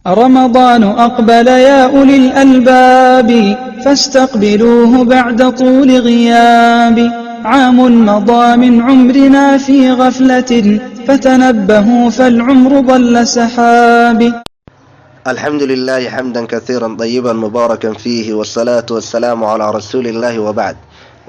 رمضان أقبل يا أولي الألباب فاستقبلوه بعد طول غياب. عام مضى من عمرنا في غفلة فتنبهوا فالعمر ضل سحاب. الحمد لله حمدا كثيرا طيبا مباركا فيه والصلاة والسلام على رسول الله وبعد.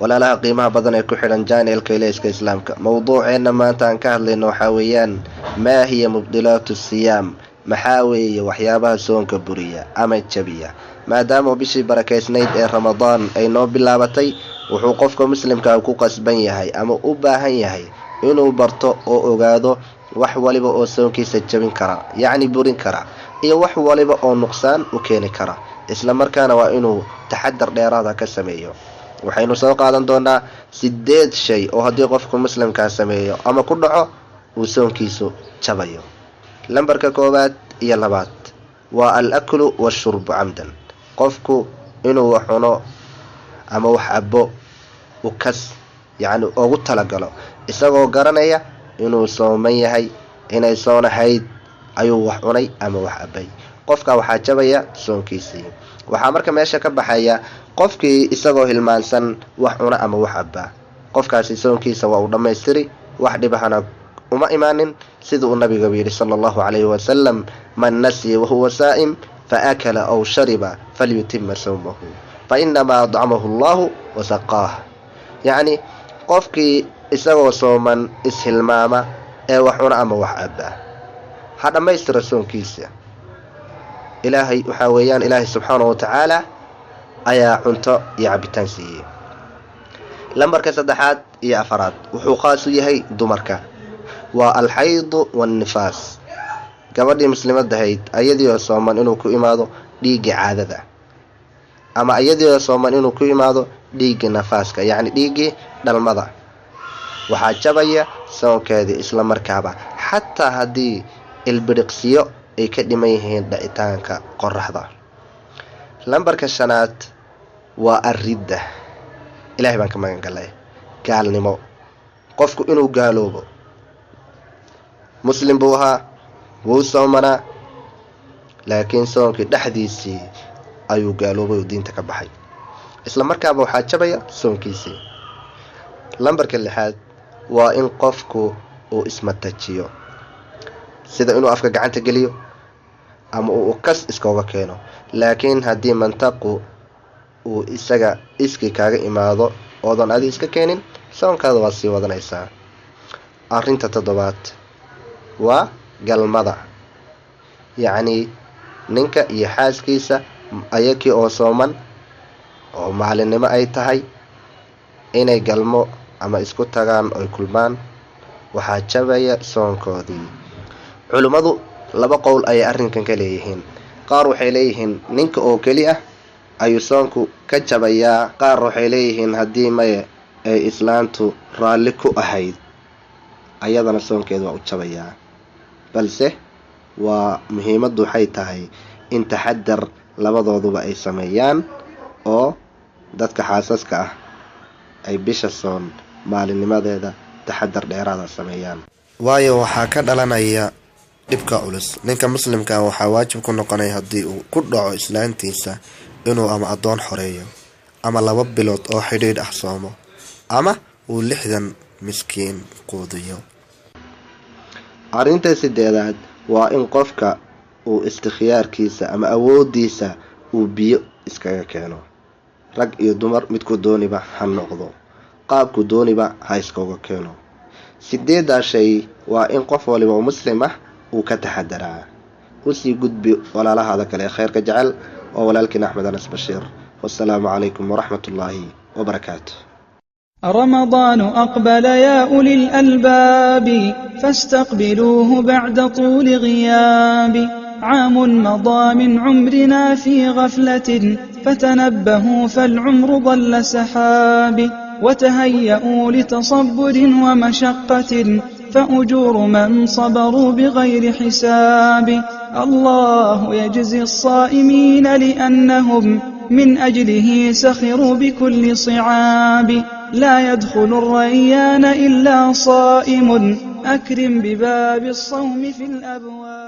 ولا لها قيمة بدن كحلا جاني الكيليسك إسلامك. موضوع إنما تنكهل لأنه حاويان ما هي مبدلات الصيام، محاوي وحيابها سون كبرية أما الجبية ما دام بشي بركة سنيد رمضان أي نوب بلابتي وحقوقك مسلم كاكو قسبان يهي أما أباهن يهي إنو برطو أو أغادو وحوالبا أو سون كيسا جبين كرا يعني بورين كرا iyo wax waliba oo nuqsaan u keeni kara isla markaana waa inuu taxadar dheeraad ah ka sameeyo. waxaynu soo qaadan doonaa 8 shay oo hadii qofku muslimka sameeyo ama ku dhaco uu soonkiisu jabayo. lambarka koobaad iyo labaad waa al-aklu wash-shurb amdan. qofku inuu wax cuno ama wax abo u kas yani ugu talagalo isagoo garanaya inuu sooman yahay inay soonahayd ayuu wax cunay ama wax abay, qofka waxa jabaya soonkiisii. waxa marka meesha ka baxaya qofkii isagoo hilmaansan wax cuna ama wax abba, qofkaasi soonkiisa waa u dhameystiri wax dhibahana uma imaanin sida uu nabiga yiri sallallahu alayhi wa sallam man nasiya wa huwa saa'im fa akala aw shariba falyutimma sawmahu fa inma ad'amahu Allah wa saqaah. yani qofkii isagoo sooman ishilmaama ee wax cuna ama wax abba هذا ما يسترسون كيسة. إلهي وحاويان إلهي سبحانه وتعالى أيا عنتا يعبتان سيئ. لمبركة صدحات يا أفراد وحوقاسو يهي دمركة والحيض والنفاس. قبل مسلمات دهيد أيدي وصومان إنو كو إمادو ديجي عادة أما أيدي وصومان إنو كو إمادو ديجي نفاسك يعني ديجي دالمضى وحاجبايا سون كادي إسلام مركابة حتى هدي البرقسيو ay ka dhiman yihiin dhacitaanka qorraxda. lambarka shanaad waa aridda. ilaahay baan ka magan galay gaalnimo, qofku inuu gaaloobo. muslim buu ahaa wuu soomanaa laakiin soonkii dhaxdiisii ayuu gaaloobay oo diinta ka baxay isla markaaba waxaa jabaya soonkiisii. lambarka lixaad waa in qofku uu ismatajiyo sida inuu afka gacanta geliyo ama uu kas iskooga keeno. laakiin hadii mantaqu uu isaga iski kaaga imaado oodan adi iska keenin soonkaada waa sii wadanaysaa. arinta toddobaad waa galmada, yani ninka iyo xaaskiisa ayakii oo sooman oo maalinimo ay tahay inay galmo ama isku tagaan oo kulmaan waxaa jabaya soonkoodii. culimadu laba qowl ay arrinkan ka leeyihiin. qaar waxay leeyihiin ninka oo kali ah ayuu soonku ka jabayaa, qaar waxay leeyihiin hadii may ay islaantu raali ku ahayd ayadana soonkeedu waa u jabayaa. balse waa muhiimadu waxay tahay in taxadar labadooduba ay sameeyaan oo dadka xaasaska ah ay bisha soon maalinimadeeda taxadar dheeraad sameeyaan. waayo waxa ka dhalanaya dhibka culus. ninka muslimka waxa waajib ku noqonay hadii uu ku dhaco islaantiisa inuu ama adoon xoreeyo ama 2 bilood oo xidhiidh ah soomo ama uu 60 miskiin quudiyo. arinta sideedaad waa in qofka uu istikhyaarkiisa ama awoodiisa uu biyo iskaga keeno. rag iyo dumar midku dooniba ha noqdo, qaabku dooniba ha iskaga keeno. 8 shay waa in qof waliba oo muslim ah uu ka taxadaraa. usii gudbi walaalahaada kale khayrka jecel oo walaalkina Axmed Anas Bashiir. wassalaamu calaykum waraxmatullaahi wabarakaatuh. رمضان أقبل يا أولي الألباب فاستقبلوه بعد طول غياب. عام مضى من عمرنا في غفلة فتنبهوا فالعمر ضل سحاب. وتهيئوا لتصبر ومشقة فأجور من صبروا بغير حساب. الله يجزي الصائمين لأنهم من أجله سخروا بكل صعاب. لا يدخل الريان إلا صائم أكرم بباب الصوم في الأبواب.